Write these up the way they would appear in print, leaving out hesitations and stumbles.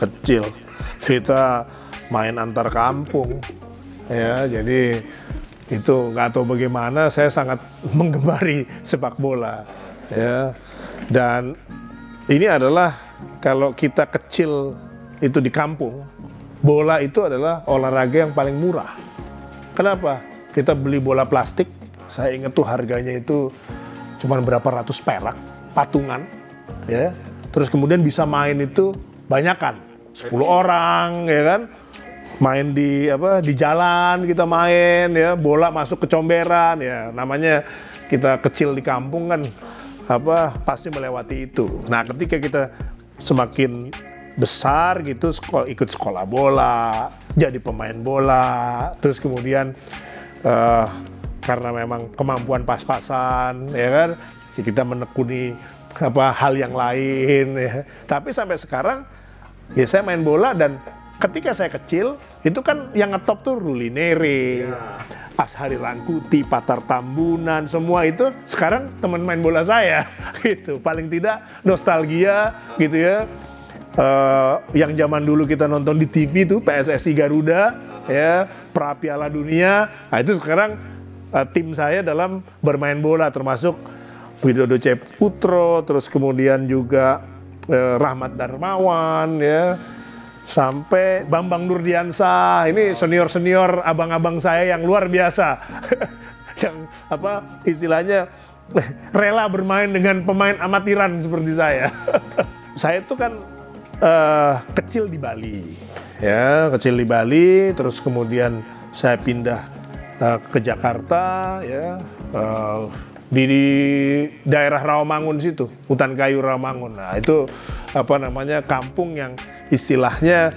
kecil kita main antar kampung, ya. Jadi itu nggak tahu bagaimana saya sangat menggemari sepak bola, ya. Dan ini adalah kalau kita kecil itu di kampung, bola itu adalah olahraga yang paling murah. Kenapa? Kita beli bola plastik, saya ingat tuh harganya itu cuma berapa ratus perak, patungan, ya. Terus kemudian bisa main itu banyakan, 10 orang, ya kan? Main di jalan kita main, ya, bola masuk ke comberan, ya, namanya kita kecil di kampung kan pasti melewati itu. Nah, ketika kita semakin besar gitu, ikut sekolah bola, jadi pemain bola, terus kemudian karena memang kemampuan pas-pasan, ya kan, kita menekuni hal yang lain, ya. Tapi sampai sekarang ya saya main bola, dan ketika saya kecil itu kan yang ngetop tuh Ruli Nere, Ashari Rangkuti, Patar Tambunan, semua itu sekarang teman main bola saya gitu. Paling tidak nostalgia gitu, ya. Yang zaman dulu kita nonton di TV tuh PSSI Garuda, ya, pra Piala Dunia. Nah, itu sekarang tim saya dalam bermain bola, termasuk Widodo Ceputro, terus kemudian juga Rahmat Darmawan, ya, sampai Bambang Nurdiansah. Ini senior-senior abang-abang saya yang luar biasa. Yang istilahnya rela bermain dengan pemain amatiran seperti saya. Saya itu kan kecil di Bali, ya, kecil di Bali, terus kemudian saya pindah ke Jakarta, ya, di daerah Rawamangun situ, Hutan Kayu Rawamangun. Nah, itu kampung yang istilahnya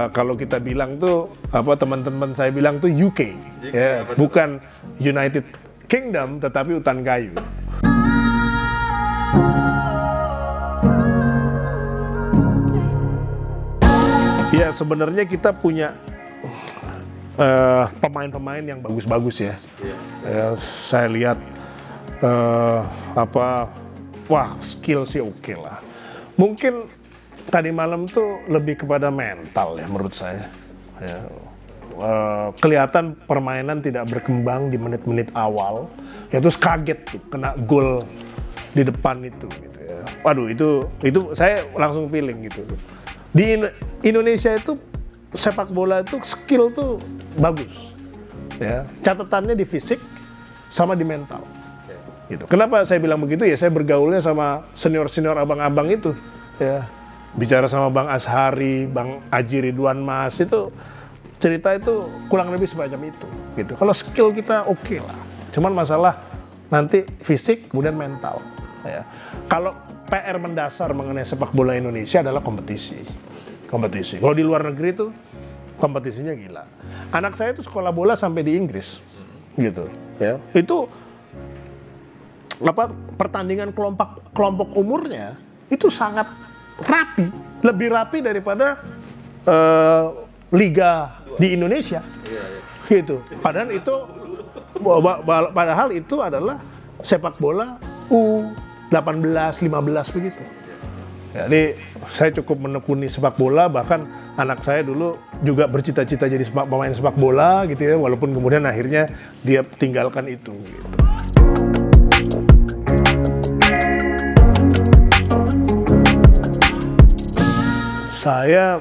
kalau kita bilang tuh teman-teman saya bilang tuh UK, ya, bukan United Kingdom tetapi hutan kayu. Ya, sebenarnya kita punya pemain-pemain yang bagus-bagus, ya. Saya lihat wah, skill sih oke lah. Mungkin tadi malam tuh lebih kepada mental, ya, menurut saya. Ya. Kelihatan permainan tidak berkembang di menit-menit awal, ya, terus kaget tuh kena gol di depan itu, gitu, ya. Waduh, itu saya langsung feeling gitu. Di Indonesia itu sepak bola itu skill tuh bagus, ya. Catatannya di fisik sama di mental. Gitu. Kenapa saya bilang begitu? Ya, saya bergaulnya sama senior-senior abang-abang itu, ya. Bicara sama Bang Ashari, Bang Aji Ridwan Mas, itu cerita itu kurang lebih semacam itu, gitu. Kalau skill kita oke lah, cuman masalah nanti fisik kemudian mental, ya. Kalau PR mendasar mengenai sepak bola Indonesia adalah kompetisi. Kalau di luar negeri itu kompetisinya gila. Anak saya itu sekolah bola sampai di Inggris, gitu, ya. Itu pertandingan kelompok umurnya itu sangat rapi, lebih rapi daripada liga di Indonesia, gitu. Padahal itu adalah sepak bola U18, 15 begitu. Jadi saya cukup menekuni sepak bola, bahkan anak saya dulu juga bercita-cita jadi pemain sepak bola, gitu, ya. Walaupun kemudian akhirnya dia tinggalkan itu, gitu. Saya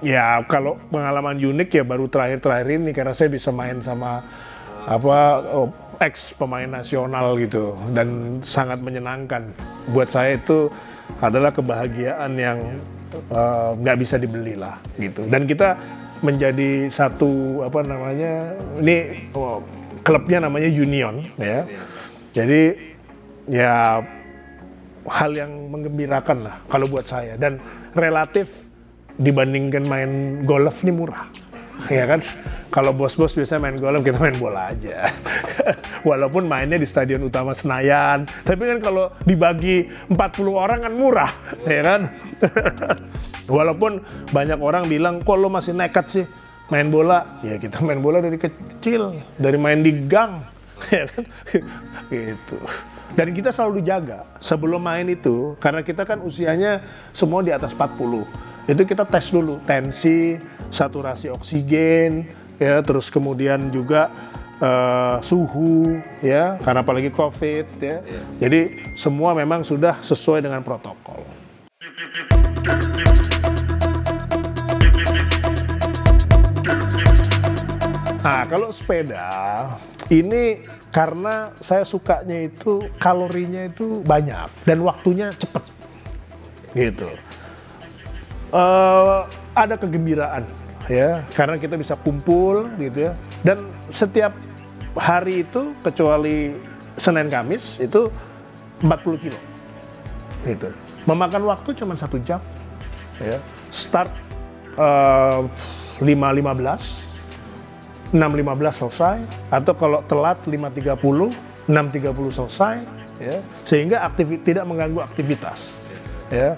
ya kalau pengalaman unik ya baru terakhir ini, karena saya bisa main sama ex pemain nasional gitu, dan sangat menyenangkan. Buat saya itu adalah kebahagiaan yang nggak bisa dibeli lah, gitu. Dan kita menjadi satu ini klubnya namanya Union, ya. Jadi ya hal yang menggembirakan lah kalau buat saya, dan relatif dibandingkan main golf ini murah, ya kan. Kalau bos-bos biasa main golf, kita main bola aja. Walaupun mainnya di Stadion Utama Senayan, tapi kan kalau dibagi 40 orang kan murah, ya kan. Walaupun banyak orang bilang, kok lo masih nekat sih main bola. Ya, kita main bola dari kecil, dari main di gang, ya kan. Gitu. Dan kita selalu dijaga sebelum main itu, karena kita kan usianya semua di atas 40. itu kita tes dulu tensi, saturasi oksigen, ya, terus kemudian juga suhu, ya, karena apalagi COVID, ya. Jadi semua memang sudah sesuai dengan protokol. Nah, kalau sepeda ini karena saya sukanya itu kalorinya itu banyak dan waktunya cepet, gitu. Ada kegembiraan, ya, karena kita bisa kumpul, gitu ya. Dan setiap hari itu kecuali Senin Kamis itu 40 kilo, gitu. Memakan waktu cuma 1 jam, ya. Start 5.15. 6.15 selesai, atau kalau telat 5.30, 6.30 selesai, ya, sehingga tidak mengganggu aktivitas, ya.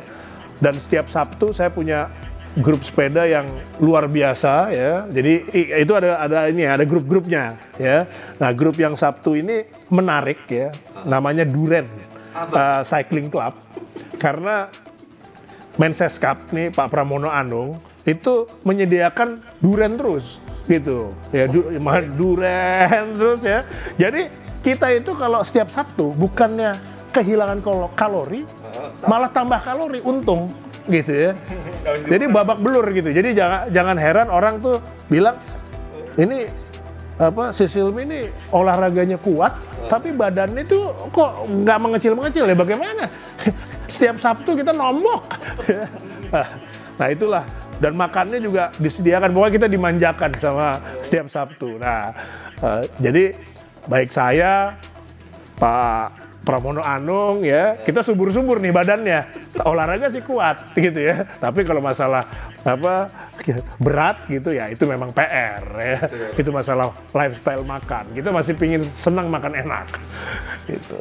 Dan setiap Sabtu saya punya grup sepeda yang luar biasa, ya. Jadi itu ada grup-grupnya, ya. Nah, grup yang Sabtu ini menarik, ya, namanya Duren Cycling Club, karena Menses Cup nih Pak Pramono Anung itu menyediakan duren terus, gitu ya, duren terus, ya. Jadi kita itu kalau setiap Sabtu bukannya kehilangan kalori, malah tambah kalori, untung, gitu ya. Jadi babak belur, gitu. Jadi jangan heran orang tuh bilang ini si Silmi ini olahraganya kuat tapi badannya tuh kok nggak mengecil-mengecil, ya, bagaimana? Setiap Sabtu kita nombok. Nah, itulah. Dan makannya juga disediakan, pokoknya kita dimanjakan sama setiap Sabtu. Nah, jadi baik saya, Pak Pramono Anung, ya, kita subur-subur nih badannya. Olahraga sih kuat, gitu ya. Tapi kalau masalah berat, gitu ya, itu memang PR, ya. Itu masalah lifestyle makan. Kita masih pingin senang makan enak, gitu.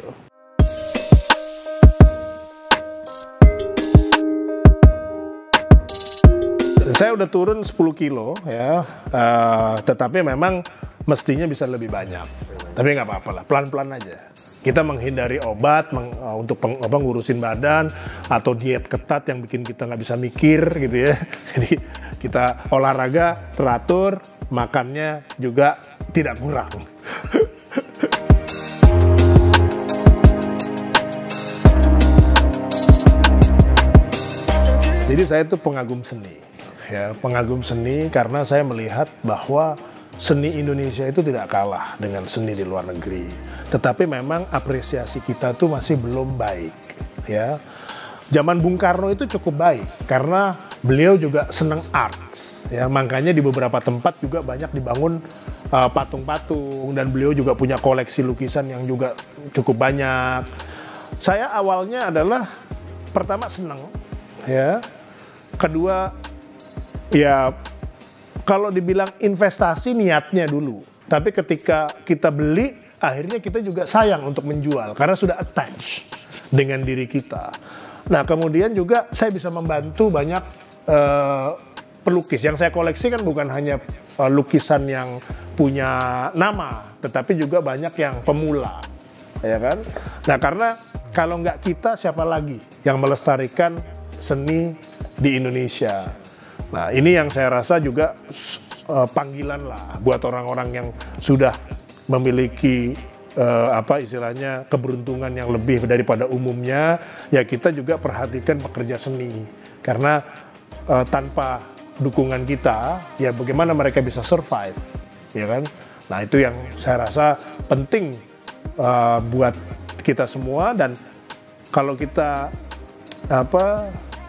Saya udah turun 10 kilo, ya, tetapi memang mestinya bisa lebih banyak. Tapi nggak apa-apa lah, pelan-pelan aja. Kita menghindari obat untuk ngurusin badan, atau diet ketat yang bikin kita nggak bisa mikir, gitu ya. Jadi kita olahraga teratur, makannya juga tidak kurang. Jadi saya itu pengagum seni. Ya, pengagum seni karena saya melihat bahwa seni Indonesia itu tidak kalah dengan seni di luar negeri. Tetapi memang apresiasi kita tuh masih belum baik, ya. Zaman Bung Karno itu cukup baik karena beliau juga senang arts, ya. Makanya di beberapa tempat juga banyak dibangun patung-patung, dan beliau juga punya koleksi lukisan yang juga cukup banyak. Saya awalnya adalah pertama senang, ya. Kedua, ya, kalau dibilang investasi niatnya dulu, tapi ketika kita beli, akhirnya kita juga sayang untuk menjual karena sudah attach dengan diri kita. Nah, kemudian juga saya bisa membantu banyak pelukis. Yang saya koleksi kan bukan hanya lukisan yang punya nama, tetapi juga banyak yang pemula, ya kan? Nah, karena kalau nggak kita, siapa lagi yang melestarikan seni di Indonesia? Nah, ini yang saya rasa juga panggilan lah buat orang-orang yang sudah memiliki istilahnya keberuntungan yang lebih daripada umumnya. Ya, kita juga perhatikan pekerja seni, karena tanpa dukungan kita, ya bagaimana mereka bisa survive, ya kan? Nah, itu yang saya rasa penting buat kita semua, dan kalau kita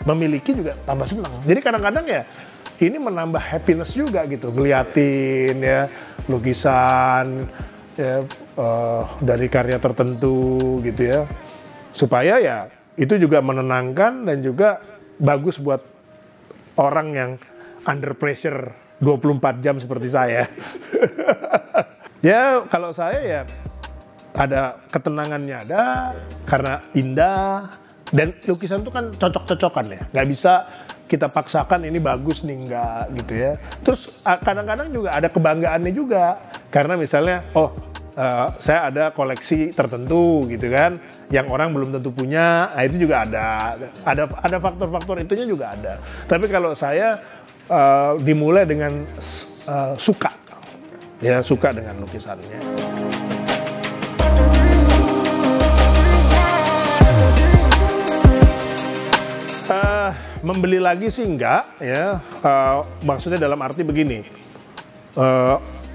memiliki juga tambah senang. Jadi kadang-kadang ya ini menambah happiness juga, gitu, ngeliatin, ya, lukisan, ya, dari karya tertentu, gitu ya, supaya ya itu juga menenangkan dan juga bagus buat orang yang under pressure 24 jam seperti saya. Ya, kalau saya ya ada ketenangannya, ada karena indah. Dan lukisan itu kan cocok-cocokan, ya, nggak bisa kita paksakan ini bagus nih, nggak, gitu ya. Terus kadang-kadang juga ada kebanggaannya juga, karena misalnya saya ada koleksi tertentu gitu kan, yang orang belum tentu punya. Nah, itu juga ada faktor-faktor itunya juga ada. Tapi kalau saya dimulai dengan suka, ya suka dengan lukisannya. Membeli lagi sih enggak ya, maksudnya dalam arti begini,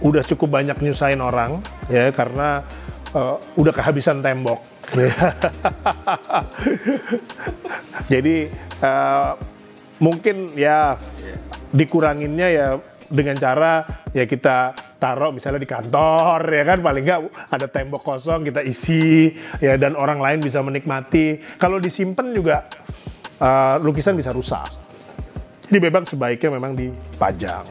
udah cukup banyak nyusahin orang ya, karena udah kehabisan tembok. Jadi mungkin ya dikuranginnya ya dengan cara ya kita taruh misalnya di kantor ya kan, paling nggak ada tembok kosong kita isi ya, dan orang lain bisa menikmati. Kalau disimpan juga lukisan bisa rusak. Jadi memang sebaiknya memang dipajang.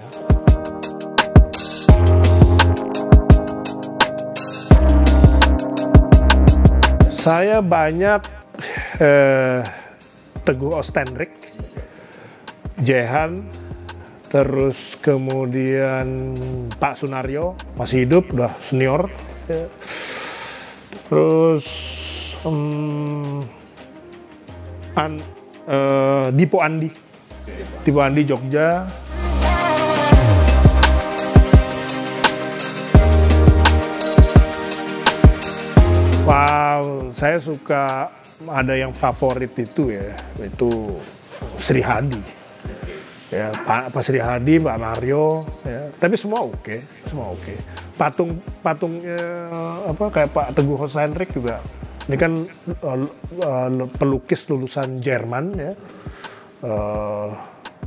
Saya banyak Teguh Oostendrijk, Jehan, terus kemudian Pak Sunaryo, masih hidup, udah senior. Terus Dipo Andi Jogja. Wow, saya suka, ada yang favorit itu ya, itu Sri Hadi. Ya, Pak Sri Hadi, Pak Naryo, ya. Tapi semua oke, semua oke. Patungnya apa kayak Pak Teguh Oostendrijk juga. Ini kan pelukis lulusan Jerman ya,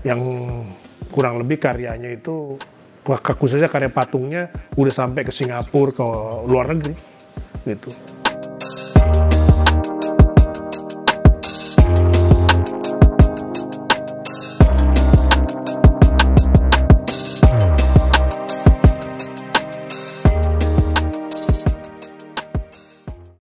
yang kurang lebih karyanya itu, khususnya karya patungnya udah sampai ke Singapura, ke luar negeri gitu.